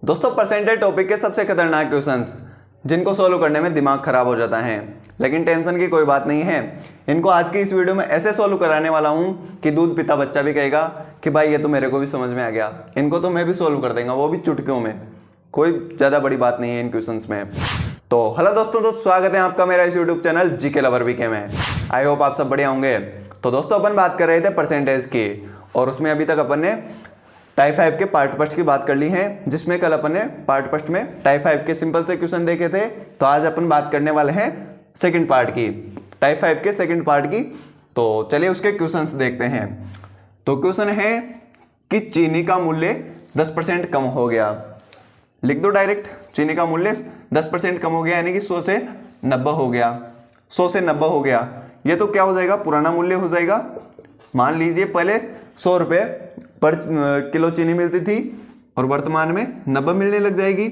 दोस्तों percentage topic के सबसे खतरनाक क्वेश्चंस जिनको सोल्व करने में दिमाग खराब हो जाता है, लेकिन टेंशन की कोई बात नहीं है। इनको आज की इस वीडियो में ऐसे सोल्व कराने वाला हूं कि दूध पीता बच्चा भी कहेगा कि भाई ये तो मेरे को भी समझ में आ गया। इनको तो मैं भी सोल्व कर देंगे, वो भी चुटकियों में। कोई ज़्यादा बड़ी बात नहीं है इन क्वेश्चंस में। तो हेलो दोस्तों, तो स्वागत है आपका मेरा इस YouTube channel GK lover VK में। आई होप आप सब बढ़िया होंगे। तो दोस्तों अपन बात कर रहे थे परसेंटेज की, और उसमें अभी तक अपन ने टाइप 5 के पार्ट फर्स्ट की बात कर ली है, जिसमें कल अपन ने पार्ट फर्स्ट में टाइप 5 के सिंपल से क्वेश्चन देखे थे। तो आज अपन बात करने वाले हैं सेकंड पार्ट की, टाइप 5 के सेकंड पार्ट की। तो चलिए उसके क्वेश्चंस देखते हैं। तो क्वेश्चन है कि चीनी का मूल्य 10% कम हो गया। लिख दो डायरेक्ट, चीनी का मूल्य 10% कम हो गया, यानी कि 100 से 90 हो गया। 100 से 90 हो गया, ये तो क्या हो जाएगा, पुराना मूल्य हो जाएगा। मान लीजिए पहले 100 रुपये पर किलो चीनी मिलती थी और वर्तमान में 90 मिलने लग जाएगी।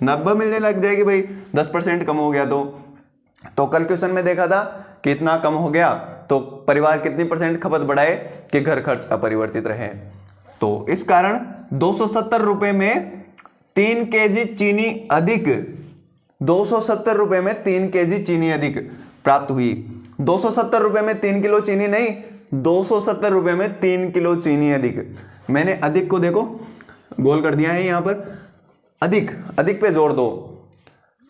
90 मिलने लग जाएगी भाई, 10% कम हो गया। तो कल क्वेश्चन में देखा था कि इतना कम हो गया तो परिवार कितनी परसेंट खपत बढ़ाए कि घर खर्च अपरिवर्तित रहे। तो इस कारण 270 रुपये में 3 केजी चीनी अधिक, 270 रुपये में 3 केजी चीनी अधिक प्राप्त हुई। 270 रुपये में 3 किलो चीनी नहीं, 270 रुपये में 3 किलो चीनी अधिक। मैंने अधिक को देखो गोल कर दिया है यहां पर। अधिक, अधिक पे जोर दो।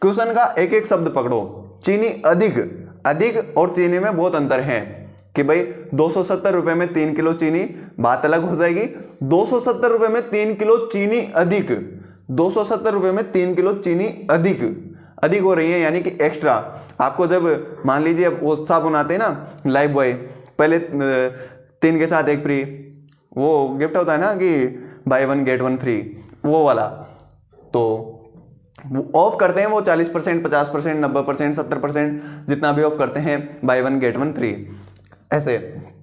क्वेश्चन का एक एक शब्द पकड़ो। चीनी अधिक, अधिक और चीनी में बहुत अंतर है कि भाई 270 रुपये में 3 किलो चीनी, बात अलग हो जाएगी। 270 रुपये में 3 किलो चीनी अधिक, 270 रुपये में 3 किलो चीनी अधिक, अधिक हो रही है, यानी कि एक्स्ट्रा। आपको जब मान लीजिए वो साबुन आते हैं ना लाइफ बॉय, पहले 3 के साथ 1 फ्री, वो गिफ्ट होता है ना कि बाय 1 गेट 1 फ्री, वो वाला। तो वो ऑफ करते हैं वो 40%, 50%, 90%, 70%, जितना भी ऑफ करते हैं, बाय 1 गेट 1 फ्री ऐसे।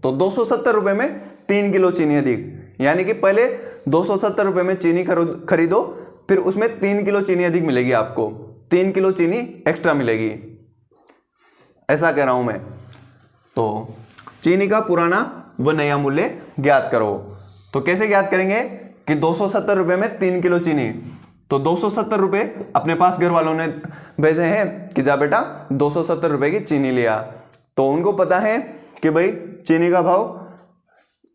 तो 270 रुपये में 3 किलो चीनी अधिक, यानी कि पहले 270 रुपये में चीनी खरीदो, फिर उसमें 3 किलो चीनी अधिक मिलेगी आपको, 3 किलो चीनी एक्स्ट्रा मिलेगी, ऐसा कह रहा हूं मैं। तो चीनी का पुराना व नया मूल्य ज्ञात करो। तो कैसे ज्ञात करेंगे कि 270 रुपये में 3 किलो चीनी, तो 270 रुपये अपने पास घर वालों ने भेजे हैं कि जा बेटा 270 रुपये की चीनी लिया। तो उनको पता है कि भाई चीनी का भाव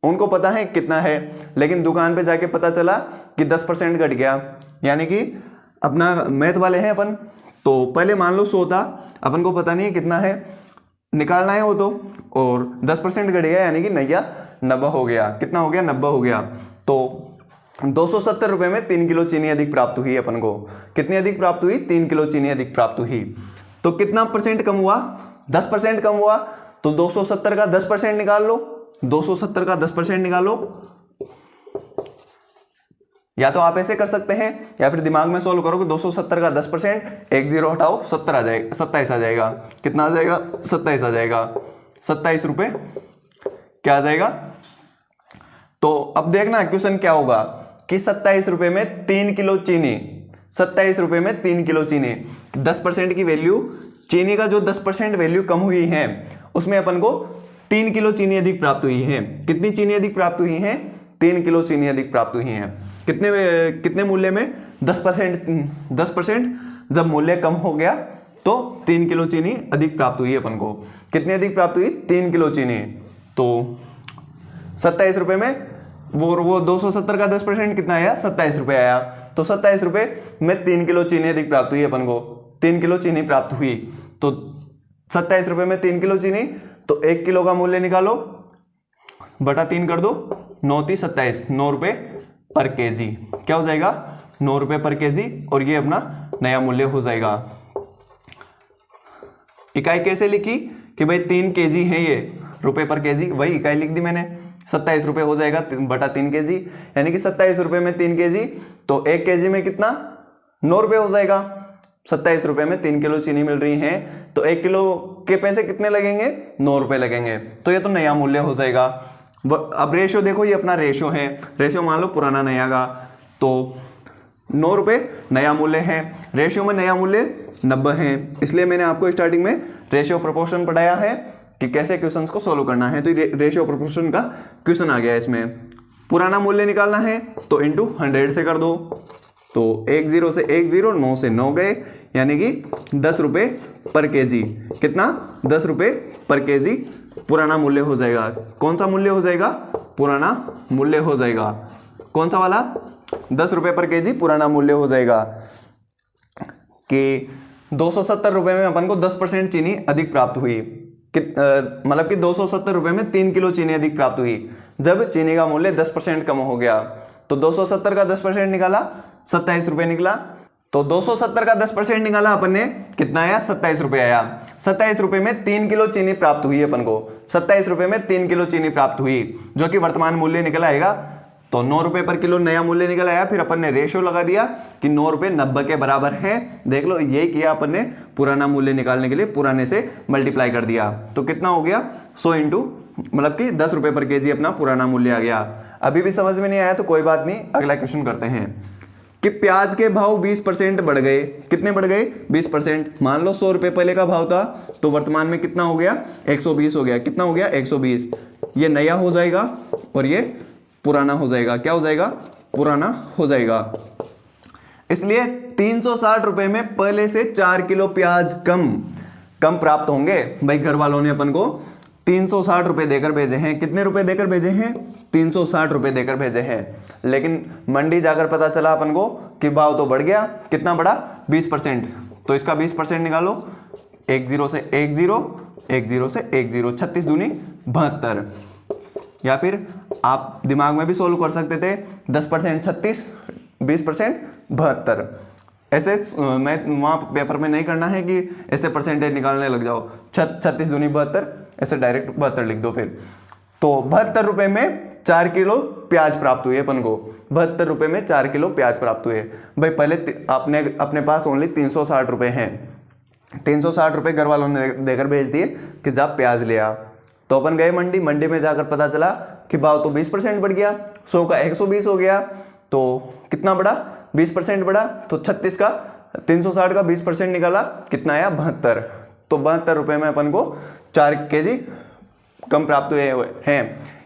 उनको पता है कितना है, लेकिन दुकान पे जाके पता चला कि 10% घट गया, यानी कि अपना मैथ वाले हैं अपन। तो पहले मान लो 100 था, अपन को पता नहीं है कितना है, निकालना है वो तो, और 10% घट गया, यानी कि नया 90 हो गया। कितना हो गया, 90 हो गया। तो 270 रुपये में 3 किलो चीनी अधिक प्राप्त हुई अपन को। कितनी अधिक प्राप्त हुई, 3 किलो चीनी अधिक प्राप्त हुई। तो कितना परसेंट कम हुआ, 10% कम हुआ। तो 270 का 10% निकाल लो, 270 का 10% निकालो। या तो आप ऐसे कर सकते हैं, या फिर दिमाग में सोल्व करो कि 270 का 10%, एक जीरो हटाओ, 70 आ जाएगा, 27 आ जाएगा। कितना आ जाएगा, 27 आ जाएगा। 27 रुपये क्या आ जाएगा। तो अब देखना क्वेश्चन क्या होगा कि 27 रुपये में 3 किलो चीनी, 27 रुपये में 3 किलो चीनी, 10% की वैल्यू, चीनी का जो 10% वैल्यू कम हुई है उसमें अपन को 3 किलो चीनी अधिक प्राप्त हुई है। कितनी चीनी अधिक प्राप्त हुई है, 3 किलो चीनी अधिक प्राप्त हुई है। कितने मूल्य में, 10%। जब मूल्य कम हो गया तो 3 किलो चीनी अधिक प्राप्त हुई अपन को। कितनी अधिक प्राप्त हुई, 3 किलो चीनी। तो 27 रुपये में वो 270 का 10% कितना आया, 27 रुपये आया। तो 27 रुपये में 3 किलो चीनी अधिक प्राप्त हुई अपन को, 3 किलो चीनी प्राप्त हुई। तो 27 रुपये में 3 किलो चीनी, तो 1 किलो का मूल्य निकालो, बटा 3 कर दो, 9 × 27, 9 रुपये पर केजी। क्या हो जाएगा, 9 रुपये पर केजी, और ये अपना नया मूल्य हो जाएगा। इकाई कैसे लिखी कि भाई 3 केजी है ये, रुपए पर केजी, वही इकाई लिख दी मैंने। 27 रुपये हो जाएगा बटा 3 केजी, यानी कि 27 रुपये में 3 केजी, तो 1 केजी में कितना, 9 रुपये हो जाएगा। 27 रुपये में 3 किलो चीनी मिल रही है, तो 1 किलो के पैसे कितने लगेंगे, 9 रुपये लगेंगे। तो ये तो नया मूल्य हो जाएगा। अब रेशियो देखो, ये अपना रेशियो है, रेशियो मान लो पुराना नया का, तो 9 रुपये नया मूल्य है। रेशियो में नया मूल्य 90 है, इसलिए मैंने आपको स्टार्टिंग में रेशियो प्रोपोर्शन पढ़ाया है कि कैसे क्वेश्चंस को सोल्व करना है। तो रेशियो प्रोपोर्शन का क्वेश्चन आ गया इसमें। पुराना मूल्य निकालना है तो इंटू 100 से कर दो। तो 10 से 10, 9 से 9 गए, यानी कि 10 रुपये पर केजी। कितना? 10 रुपये पर केजी पुराना मूल्य हो जाएगा। कौन सा मूल्य हो जाएगा? पुराना मूल्य हो जाएगा। कौन सा वाला? 10 रुपये पर केजी पुराना मूल्य हो जाएगा। कि 270 रुपये में अपन को 10% चीनी अधिक प्राप्त हुई। मतलब कि 270 रुपये में 3 किलो चीनी अधिक प्राप्त हुई जब चीनी का मूल्य 10% कम हो गया। तो 270 का 10% निकाला, 27 रुपये निकला। तो 270 का 10% निकाला अपन ने, कितना आया? 27 रुपये आया। 27 रुपये में 3 किलो चीनी प्राप्त हुई अपन को। 27 रुपये में 3 किलो चीनी प्राप्त हुई, जो कि वर्तमान मूल्य निकल आएगा। तो 9 रुपये पर किलो नया मूल्य निकल आया। फिर अपन ने रेशियो लगा दिया कि 9 रुपये 90 के बराबर है। देख लो, ये किया अपन ने पुराना मूल्य निकालने के लिए, पुराने से मल्टीप्लाई कर दिया। तो कितना हो गया? 100 इंटू, मतलब कि 10 रुपये पर केजी अपना पुराना मूल्य आ गया। अभी भी समझ में नहीं आया तो कोई बात नहीं, अगला क्वेश्चन करते हैं। कि प्याज के भाव 20% बढ़ गए। कितने बढ़ गए? 20%। मान लो 100 रुपये पहले का भाव था, तो वर्तमान में कितना हो गया? 120 हो गया। कितना हो गया? 120। ये नया हो जाएगा और ये पुराना हो जाएगा। क्या हो जाएगा? पुराना हो जाएगा। इसलिए 360 रुपये में पहले से 4 किलो प्याज कम प्राप्त होंगे। भाई घर वालों ने अपन को 360 रुपये देकर भेजे हैं। कितने रुपए देकर भेजे हैं? 360 रुपये देकर भेजे हैं। लेकिन मंडी जाकर पता चला अपन को कि भाव तो बढ़ गया। कितना बढ़ा? 20%। तो इसका 20% निकालो। 10 से 10, 10 से 10, 36 दूनी 72। या फिर आप दिमाग में भी सोल्व कर सकते थे, 10% 36, 20% 72। ऐसे मैं वहाँ पेपर में नहीं करना है कि ऐसे परसेंटेज निकालने लग जाओ। 36 दूनी 72, ऐसे डायरेक्ट 72 लिख दो। फिर तो 72 रुपये में 4 किलो प्याज प्राप्त हुए अपन को। 72 रुपये में 4 किलो प्याज प्राप्त हुए। भाई पहले आपने अपने पास ओनली 360 रुपये हैं। 360 रुपये घर वालों ने देकर भेज दिए कि जा प्याज ले आ। तो अपन गए मंडी में जाकर पता चला कि भाव तो 20% बढ़ गया। 100 का 120 हो गया। तो कितना बढ़ा? 20% बढ़ा। तो 36 का 360 का 20% निकाला, कितना आया? 72। तो 72 रुपये में अपन को 4 केजी कम प्राप्त हुए हैं।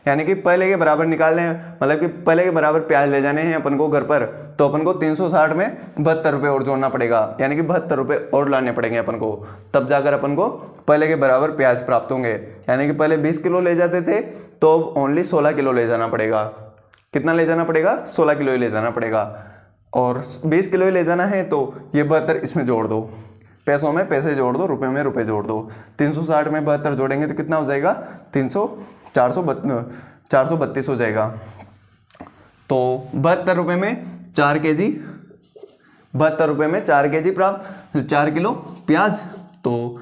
यानी कि पहले के बराबर निकालने, मतलब कि पहले के बराबर प्याज ले जाने हैं अपन को घर पर, तो अपन को 360 में 72 रुपये और जोड़ना पड़ेगा। यानी कि 72 रुपये और लाने पड़ेंगे अपन को, तब जाकर अपन को पहले के बराबर प्याज प्राप्त होंगे। यानी कि पहले 20 किलो ले जाते थे, तो अब ओनली 16 किलो ले जाना पड़ेगा। कितना ले जाना पड़ेगा? 16 किलो ही ले जाना पड़ेगा। और 20 किलो ही ले जाना है तो ये 72 इसमें जोड़ दो। पैसों में पैसे जोड़ दो, रुपए में रुपए जोड़ दो। 360 में 72 जोड़ेंगे तो कितना हो जाएगा? 432 हो जाएगा। तो 72 रुपये में 4 केजी, 72 रुपये में 4 केजी प्राप्त, 4 किलो प्याज। तो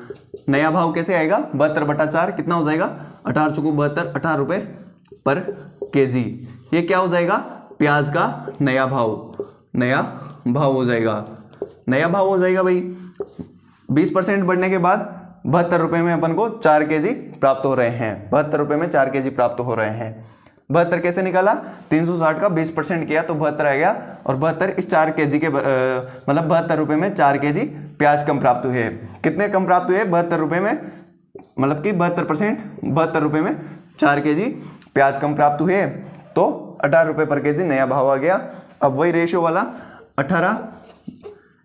नया भाव कैसे आएगा? 72/4 कितना हो जाएगा? 18 चुकू 72, 18 रुपये पर केजी। ये क्या हो जाएगा? प्याज का नया भाव हो जाएगा। नया भाव हो जाएगा भाई। 20% बढ़ने के बाद 72 रुपये में अपन को 4 केजी प्राप्त हो रहे हैं। 72 रुपये में 4 केजी प्राप्त हो रहे हैं। 72 कैसे निकाला? 360 का 20% किया तो 72 आ गया। और 72 इस 4 केजी के मतलब 72 रुपये में 4 केजी प्याज कम प्राप्त हुए। कितने कम प्राप्त हुए? 72 रुपये में, मतलब कि 72%। 72 रुपये में 4 केजी प्याज कम प्राप्त हुए, तो 18 रुपये पर केजी नया भाव आ गया। अब वही रेशियो वाला 18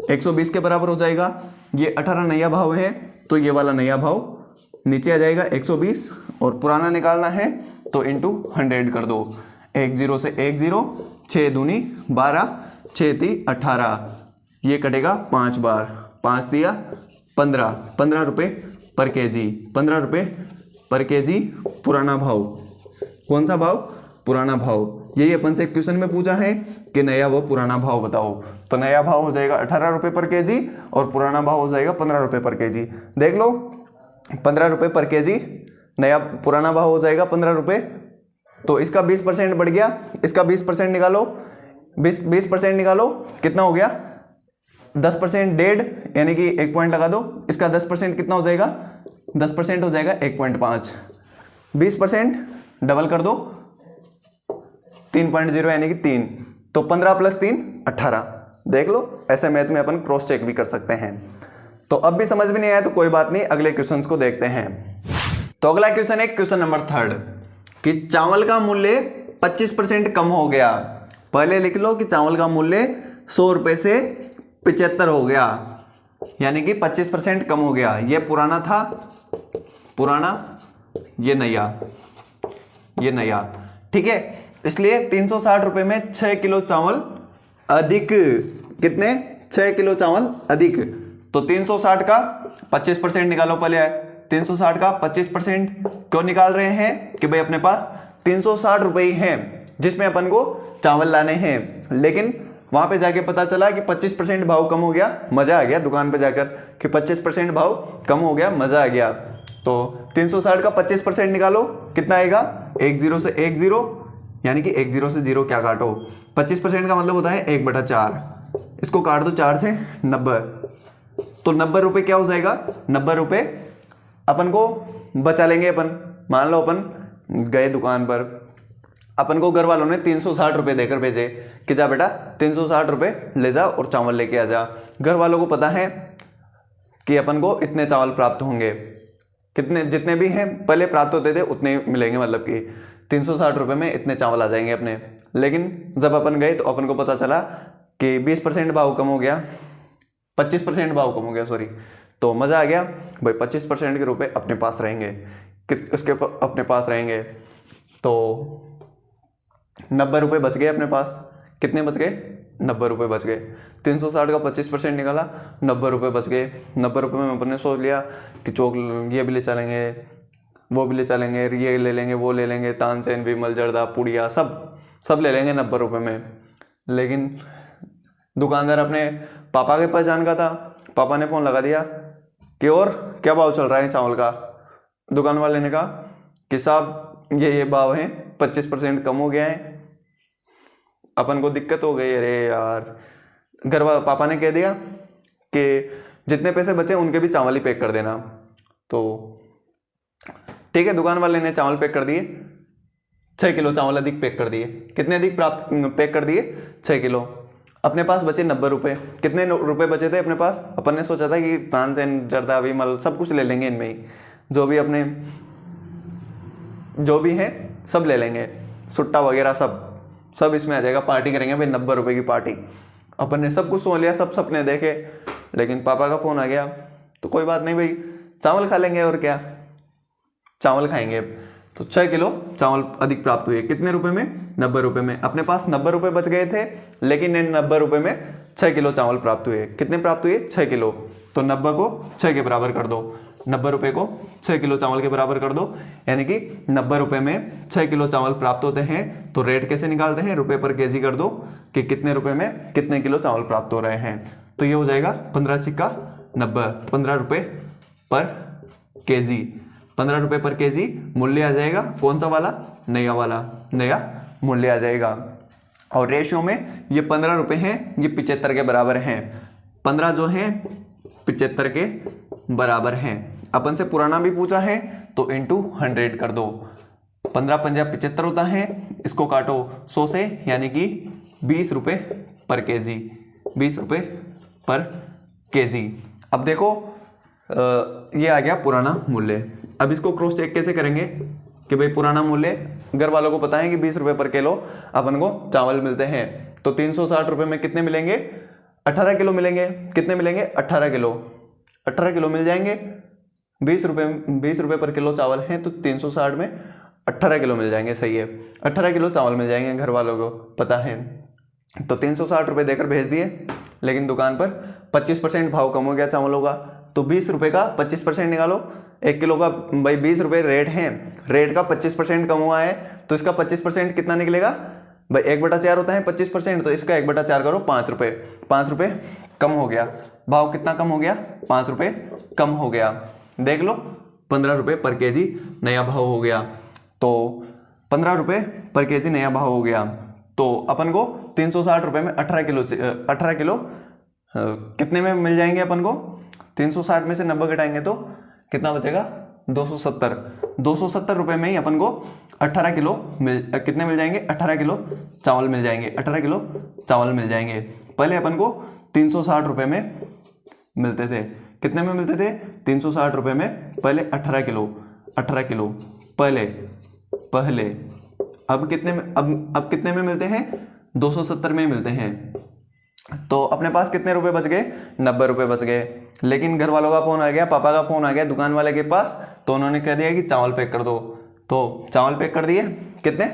120 के बराबर हो जाएगा। ये 18 नया भाव है, तो ये वाला नया भाव नीचे आ जाएगा 120। और पुराना निकालना है तो इंटू 100 कर दो। 10 से 10, 6 दूनी 12, 6 ती 18। ये कटेगा 5 बार, 5 दिया 15, 15 रुपये पर केजी। 15 रुपये पर केजी पुराना भाव। कौन सा भाव? पुराना भाव। यही अपन से क्वेश्चन में पूछा है कि नया व पुराना भाव बताओ। तो नया भाव हो जाएगा 18 रुपये पर केजी और पुराना भाव हो जाएगा 15 रुपये पर केजी। देख लो, 15 रुपये पर केजी, नया पुराना भाव हो जाएगा 15 रुपये। तो इसका 20% बढ़ गया, इसका 20% निकालो। 20% निकालो, कितना हो गया? 10% 1.5, यानी कि 1 पॉइंट लगा दो। इसका 10% कितना हो जाएगा? 10% हो जाएगा 1.5। 20% डबल कर दो, 3.0 यानी कि 3। तो 15 + 3 18। देख लो, ऐसे मैथ में अपन क्रॉस चेक भी कर सकते हैं। तो अब भी समझ में नहीं आया तो कोई बात नहीं, अगले क्वेश्चंस को देखते हैं। तो अगला क्वेश्चन है क्वेश्चन नंबर 3 कि चावल का मूल्य 25% कम हो गया। पहले लिख लो कि चावल का मूल्य 100 रुपये से 75 हो गया, यानी कि 25% कम हो गया। ये पुराना था, पुराना, ये नया, ये नया, ठीक है। इसलिए 360 रुपये में 6 किलो चावल अधिक। कितने? 6 किलो चावल अधिक। तो 360 का 25% निकालो पहले। 360 का 25% क्यों निकाल रहे हैं? कि भाई अपने पास 360 रुपये ही हैं जिसमें अपन को चावल लाने हैं, लेकिन वहां पे जाके पता चला कि 25% भाव कम हो गया। मजा आ गया दुकान पे जाकर कि 25% भाव कम हो गया, मजा आ गया। तो 360 का 25% निकालो, कितना आएगा? 10 से 10, यानी कि 10 से 0 क्या काटो? 25% का मतलब होता है 1/4। इसको काट दो 4 से, 90। तो 90 रुपये क्या हो जाएगा? 90 रुपये अपन को बचा लेंगे अपन। मान लो अपन गए दुकान पर, अपन को घर वालों ने 360 रुपये देकर भेजे कि जा बेटा 360 रुपये ले जा और चावल लेके आ जा। घर वालों को पता है कि अपन को इतने चावल प्राप्त होंगे, कितने जितने भी हैं पहले प्राप्त होते थे उतने मिलेंगे, मतलब कि 360 रुपये में इतने चावल आ जाएंगे अपने। लेकिन जब अपन गए तो अपन को पता चला कि 20% भाव कम हो गया, 25% भाव कम हो गया, सॉरी। तो मज़ा आ गया भाई, 25% के रुपए अपने पास रहेंगे, उसके अपने पास रहेंगे। तो 90 रुपये बच गए अपने पास। कितने बच गए? 90 रुपये बच गए। 360 का 25% निकाला, 90 रुपये बच गए। 90 रुपये में अपन ने सोच लिया कि चौक ये भी ले चलेंगे, वो भी ले चलेंगे, ये ले लेंगे, वो ले लेंगे, तानसेन, विमल, जर्दा, पुड़िया, सब ले लेंगे 90 रुपये में। लेकिन दुकानदार अपने पापा के पहचान का था। पापा ने फ़ोन लगा दिया कि और क्या भाव चल रहा है चावल का? दुकान वाले ने कहा कि साहब ये भाव हैं, 25% कम हो गया है। अपन को दिक्कत हो गई, अरे यार। पापा ने कह दिया कि जितने पैसे बचे उनके भी चावल ही पैक कर देना। तो ठीक है, दुकान वाले ने चावल पैक कर दिए, 6 किलो चावल अधिक पैक कर दिए। कितने अधिक पैक कर दिए? 6 किलो। अपने पास बचे 90 रुपये। कितने रुपए बचे थे अपने पास? अपन ने सोचा था कि तानसेन, जर्दा, विमल सब कुछ ले लेंगे इनमें ही, जो भी अपने जो भी है सब ले लेंगे, सुट्टा वगैरह सब इसमें आ जाएगा। पार्टी करेंगे भाई, 90 रुपये की पार्टी। अपन ने सब कुछ सोच लिया, सब सपने देखे। लेकिन पापा का फ़ोन आ गया तो कोई बात नहीं भाई, चावल खा लेंगे और क्या, चावल खाएंगे। तो 6 किलो चावल अधिक प्राप्त हुए। कितने रुपए में? 90 रुपये में। अपने पास 90 रुपये बच गए थे, लेकिन इन 90 रुपये में 6 किलो चावल प्राप्त हुए। कितने प्राप्त हुए? 6 किलो। तो 90 को 6 के बराबर कर दो, 90 रुपये को 6 किलो चावल के बराबर कर दो, यानी कि 90 रुपये में 6 किलो चावल प्राप्त होते हैं। तो रेट कैसे निकालते हैं? रुपये पर केजी कर दो कि कितने रुपये में कितने किलो चावल प्राप्त हो रहे हैं। तो ये हो जाएगा 15 छिक्का 90, 15 रुपये पर केजी। 15 रुपये पर केजी मूल्य आ जाएगा। कौन सा वाला? नया वाला, नया मूल्य आ जाएगा। और रेशियो में ये 15 रुपये हैं, ये 75 के बराबर हैं। 15 जो हैं 75 के बराबर हैं। अपन से पुराना भी पूछा है तो इंटू 100 कर दो। 15 पंजा 75 होता है, इसको काटो 100 से, यानी कि 20 रुपये पर केजी, 20 रुपये पर केजी। अब देखो ये आ गया पुराना मूल्य। अब इसको क्रॉस चेक कैसे करेंगे कि भाई पुराना मूल्य, घर वालों को पता है कि 20 रुपये पर किलो अपन को चावल मिलते हैं। तो 360 रुपये में कितने मिलेंगे? 18 किलो मिलेंगे। कितने मिलेंगे? 18 किलो। 18 किलो मिल जाएंगे। 20 रुपये पर किलो चावल हैं, तो 360 में 18 किलो मिल जाएंगे। सही है, 18 किलो चावल मिल जाएंगे, घर वालों को पता है। तो 360 रुपये देकर भेज दिए, लेकिन दुकान पर 25% भाव कम हो गया चावलों का। तो 20 रुपये का 25% निकालो। 1 किलो का भाई 20 रुपये रेट है, रेट का 25% कम हुआ है, तो इसका 25% कितना निकलेगा भाई? 1/4 होता है 25%, तो इसका 1/4 करो, 5 रुपये। 5 रुपये कम हो गया। भाव कितना कम हो गया? 5 रुपये कम हो गया। देख लो, 15 रुपये पर केजी नया भाव हो गया। तो 15 रुपये पर केजी नया भाव हो गया। तो अपन को 360 रुपये में 18 किलो कितने में मिल जाएंगे अपन को? 360 में से 90 घटाएंगे तो कितना बचेगा? 270। 270 रुपये में ही अपन को 18 किलो कितने मिल जाएंगे? 18 किलो चावल मिल जाएंगे। 18 किलो चावल मिल जाएंगे। पहले अपन को 360 रुपये में मिलते थे। कितने में मिलते थे? 360 रुपये में पहले 18 किलो। 18 किलो पहले अब कितने में, अब कितने में मिलते हैं, 270 में मिलते हैं। तो अपने पास कितने रुपए बच गए, 90 रुपए बच गए। लेकिन घर वालों का फोन आ गया, पापा का फोन आ गया दुकान वाले के पास, तो उन्होंने कह दिया कि चावल पैक कर दो। तो चावल पैक कर दिए, कितने,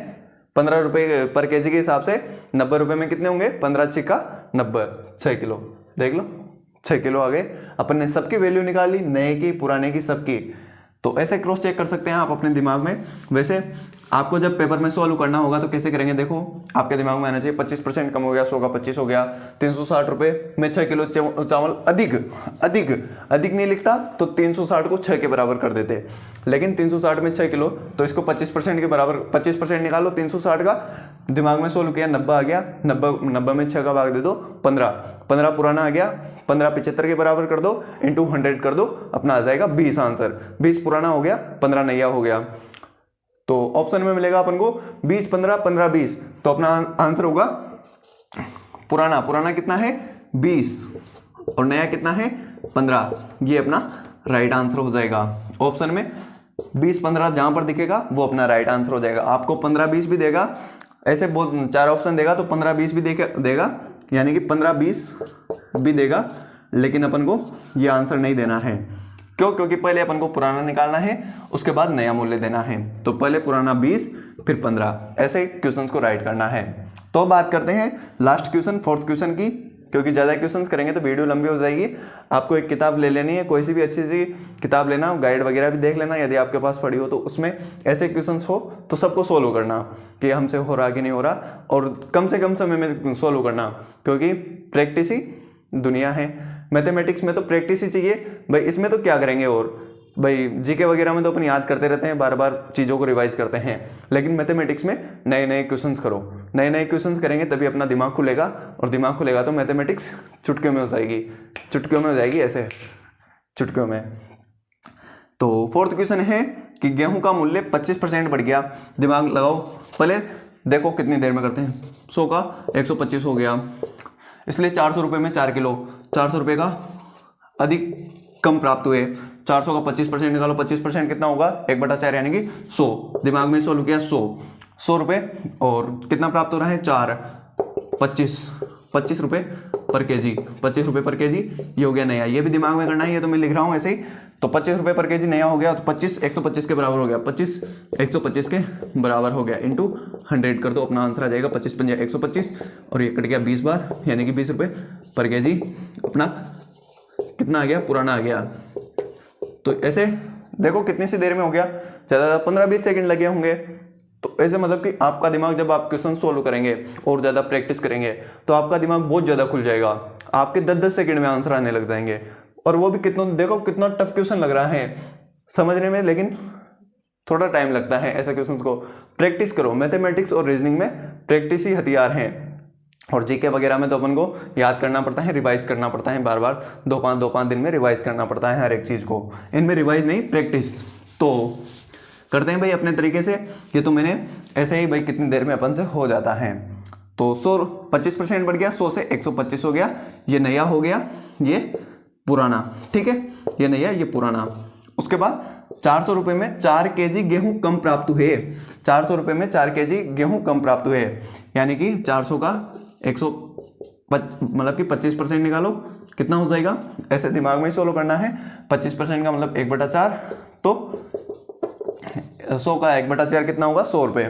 15 रुपए पर केजी के हिसाब से 90 रुपए में कितने होंगे, 15 छिक्का 90, 6 किलो। देख लो 6 किलो आ गए। अपन ने सबकी वैल्यू निकाल ली, नए की, पुराने की, सबकी। तो ऐसे क्रॉस चेक कर सकते हैं आप अपने दिमाग में। वैसे आपको जब पेपर में सॉल्व करना होगा तो कैसे करेंगे, देखो आपके दिमाग में आना चाहिए 25% कम हो गया, 100 का 25 हो गया, 360 रुपए में 6 किलो चावल अधिक। अधिक अधिक नहीं लिखता तो 360 को 6 के बराबर कर देते, लेकिन 360 में 6 किलो, तो इसको 25% के बराबर, 25% निकालो 360 का। दिमाग में सोल्व किया, 90 आ गया, 90 में 6 का भाग दे दो 15 पुराना आ गया, 15 75 के बराबर कर दो, इंटू 100 कर दो, अपना आ जाएगा 20 आंसर। 20 पुराना हो गया, 15 नया हो गया। तो ऑप्शन में मिलेगा अपन को 20 15 15 20, तो अपना आंसर होगा पुराना। पुराना कितना है, 20, और नया कितना है, 15। ये अपना राइट आंसर हो जाएगा। ऑप्शन में 20 15 जहां पर दिखेगा वो अपना राइट आंसर हो जाएगा। आपको 15 20 भी देगा, ऐसे बहुत 4 ऑप्शन देगा तो 15 20 भी देगा, यानी कि 15 20 भी देगा, लेकिन अपन को ये आंसर नहीं देना है। क्यों, क्योंकि पहले अपन को पुराना निकालना है, उसके बाद नया मूल्य देना है। तो पहले पुराना 20 फिर 15, ऐसे क्वेश्चंस को राइट करना है। तो बात करते हैं लास्ट क्वेश्चन, 4th क्वेश्चन की, क्योंकि ज़्यादा क्वेश्चंस करेंगे तो वीडियो लंबी हो जाएगी। आपको एक किताब ले लेनी है, कोई सी भी अच्छी सी किताब लेना, गाइड वगैरह भी देख लेना यदि आपके पास पड़ी हो, तो उसमें ऐसे क्वेश्चंस हो तो सबको सोल्व करना कि हमसे हो रहा कि नहीं हो रहा, और कम से कम समय में सोल्व करना, क्योंकि प्रैक्टिस ही दुनिया है। मैथमेटिक्स में तो प्रैक्टिस ही चाहिए भाई, इसमें तो क्या करेंगे, और भाई जीके वगैरह में तो अपन याद करते रहते हैं, बार बार चीज़ों को रिवाइज करते हैं, लेकिन मैथमेटिक्स में नए नए क्वेश्चंस करो, नए नए क्वेश्चंस करेंगे तभी अपना दिमाग खुलेगा, और दिमाग खुलेगा तो मैथमेटिक्स चुटकियों में हो जाएगी, चुटकियों में हो जाएगी, ऐसे चुटकियों में। तो 4th क्वेश्चन है कि गेहूं का मूल्य 25% बढ़ गया। दिमाग लगाओ, पहले देखो कितनी देर में करते हैं, 100 का 125 हो गया, इसलिए 400 रुपये में 4 किलो, 400 रुपये का अधिक कम प्राप्त हुए। 400 का 25% निकालो, 25% कितना होगा, 1/4 यानी कि 100। दिमाग में सोल्व किया, 100 रुपये, और कितना प्राप्त हो रहा है, 4 25 रुपये पर केजी, 25 रुपये पर केजी, ये हो गया नया। ये भी दिमाग में करना है, ये तो मैं लिख रहा हूँ ऐसे ही। तो 25 रुपये पर केजी नया हो गया, तो 25 125 के बराबर हो गया, 25 125 के बराबर हो गया, इंटू 100 कर दो, अपना आंसर आ जाएगा 25 पंजा 125, और ये कट गया 20 बार, यानी कि 20 रुपये पर केजी। अपना कितना आ गया, पुराना आ गया। तो ऐसे देखो कितनी सी देर में हो गया, ज़्यादा 15-20 सेकंड लगे होंगे। तो ऐसे मतलब कि आपका दिमाग जब आप क्वेश्चन सोल्व करेंगे और ज़्यादा प्रैक्टिस करेंगे तो आपका दिमाग बहुत ज़्यादा खुल जाएगा, आपके 10-10 सेकंड में आंसर आने लग जाएंगे। और वो भी कितना, देखो कितना टफ क्वेश्चन लग रहा है समझने में, लेकिन थोड़ा टाइम लगता है ऐसे क्वेश्चन को। प्रैक्टिस करो, मैथमेटिक्स और रीजनिंग में प्रैक्टिस ही हथियार है। और जीके वगैरह में तो अपन को याद करना पड़ता है, रिवाइज करना पड़ता है, बार बार 2-5 दिन में रिवाइज करना पड़ता है हर एक चीज़ को। इनमें रिवाइज नहीं, प्रैक्टिस। तो करते हैं भाई अपने तरीके से। ये तो मैंने ऐसे ही भाई कितनी देर में अपन से हो जाता है। तो 25% बढ़ गया, 100 से 125 हो गया, ये नया हो गया, ये पुराना, ठीक है, ये नया ये पुराना। उसके बाद 400 रुपये में 4 केजी गेहूं कम प्राप्त हुए। 400 रुपये में 4 केजी गेहूं कम प्राप्त हुए, यानी कि 400 का 100 मतलब कि 25% निकालो, कितना हो जाएगा, ऐसे दिमाग में ही सोल्व करना है। 25% का मतलब 1/4, तो 100 का 1/4 कितना होगा, 100 रुपये।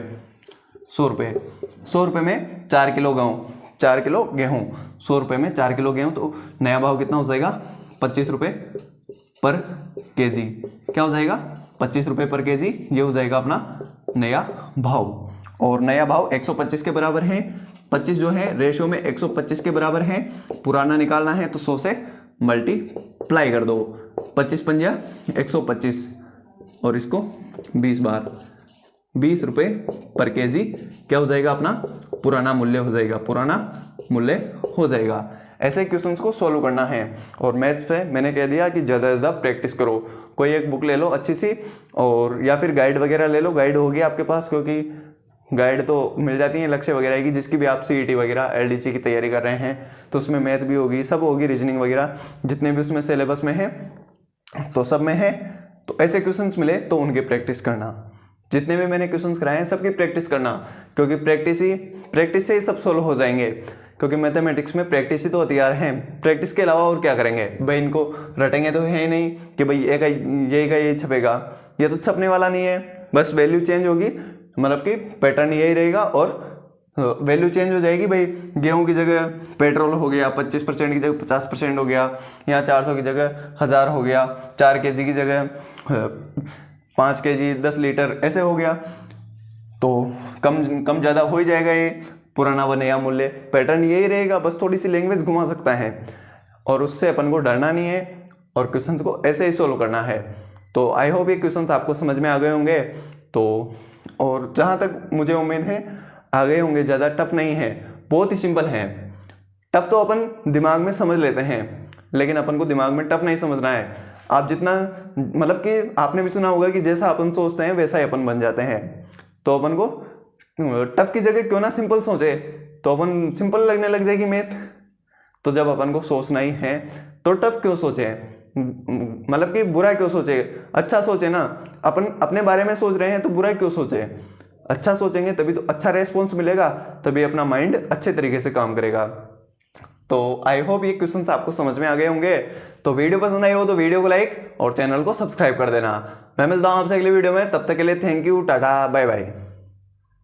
100 रुपये, 100 रुपये में 4 किलो गेहूँ, 4 किलो गेहूँ, 100 रुपये में 4 किलो गेहूँ, तो नया भाव कितना हो जाएगा, 25 रुपये पर केजी। क्या हो जाएगा, 25 रुपये पर केजी, ये हो जाएगा अपना नया भाव। और नया भाव 125 के बराबर है, 25 जो है रेशियो में 125 के बराबर है। पुराना निकालना है तो 100 से मल्टीप्लाई कर दो, 25 पंजा 125, और इसको 20 बार, 20 रुपये पर केजी क्या हो जाएगा, अपना पुराना मूल्य हो जाएगा, पुराना मूल्य हो जाएगा। ऐसे क्वेश्चंस को सॉल्व करना है। और मैथ्स पे मैंने कह दिया कि ज़्यादा से ज़्यादा प्रैक्टिस करो। कोई एक बुक ले लो अच्छी सी, और या फिर गाइड वगैरह ले लो, गाइड होगी आपके पास, क्योंकि गाइड तो मिल जाती है लक्ष्य वगैरह की, जिसकी भी आप सीईटी वगैरह एलडीसी की तैयारी कर रहे हैं, तो उसमें मैथ भी होगी, सब होगी, रीजनिंग वगैरह जितने भी उसमें सिलेबस में है तो सब में है। तो ऐसे क्वेश्चंस मिले तो उनकी प्रैक्टिस करना। जितने भी मैंने क्वेश्चंस कराए हैं सबकी प्रैक्टिस करना, क्योंकि प्रैक्टिस से ही सब सोल्व हो जाएंगे। क्योंकि मैथमेटिक्स में प्रैक्टिस ही तो हथियार है, प्रैक्टिस के अलावा और क्या करेंगे भाई। इनको रटेंगे तो है ही नहीं कि भाई ये छपेगा, ये तो छपने वाला नहीं है। बस वैल्यू चेंज होगी, मतलब कि पैटर्न यही रहेगा और वैल्यू चेंज हो जाएगी। भाई गेहूं की जगह पेट्रोल हो गया, 25% की जगह 50% हो गया, या 400 की जगह 1000 हो गया, 4 kg की जगह 5 kg 10 लीटर ऐसे हो गया। तो कम ज़्यादा हो ही जाएगा, ये पुराना व नया मूल्य पैटर्न यही रहेगा। बस थोड़ी सी लैंग्वेज घुमा सकता है और उससे अपन को डरना नहीं है और क्वेश्चंस को ऐसे ही सोल्व करना है। तो आई होप ये क्वेश्चंस आपको समझ में आ गए होंगे। तो और जहाँ तक मुझे उम्मीद है आ गए होंगे, ज़्यादा टफ नहीं है, बहुत ही सिंपल है। टफ तो अपन दिमाग में समझ लेते हैं, लेकिन अपन को दिमाग में टफ नहीं समझना है। आप जितना, मतलब कि आपने भी सुना होगा कि जैसा अपन सोचते हैं वैसा ही अपन बन जाते हैं। तो अपन को टफ की जगह क्यों ना सिंपल सोचे, तो अपन सिंपल लगने लग जाएगी मैथ। तो जब अपन को सोचना ही है तो टफ क्यों सोचे, मतलब कि बुरा क्यों सोचे, अच्छा सोचे ना। अपन अपने बारे में सोच रहे हैं तो बुरा क्यों सोचे, अच्छा सोचेंगे तभी तो अच्छा रेस्पॉन्स मिलेगा, तभी अपना माइंड अच्छे तरीके से काम करेगा। तो आई होप ये क्वेश्चंस आपको समझ में आ गए होंगे। तो वीडियो पसंद आई हो तो वीडियो को लाइक और चैनल को सब्सक्राइब कर देना। मैं मिलता हूं आपसे अगले वीडियो में, तब तक के लिए thank you, tata, bye bye.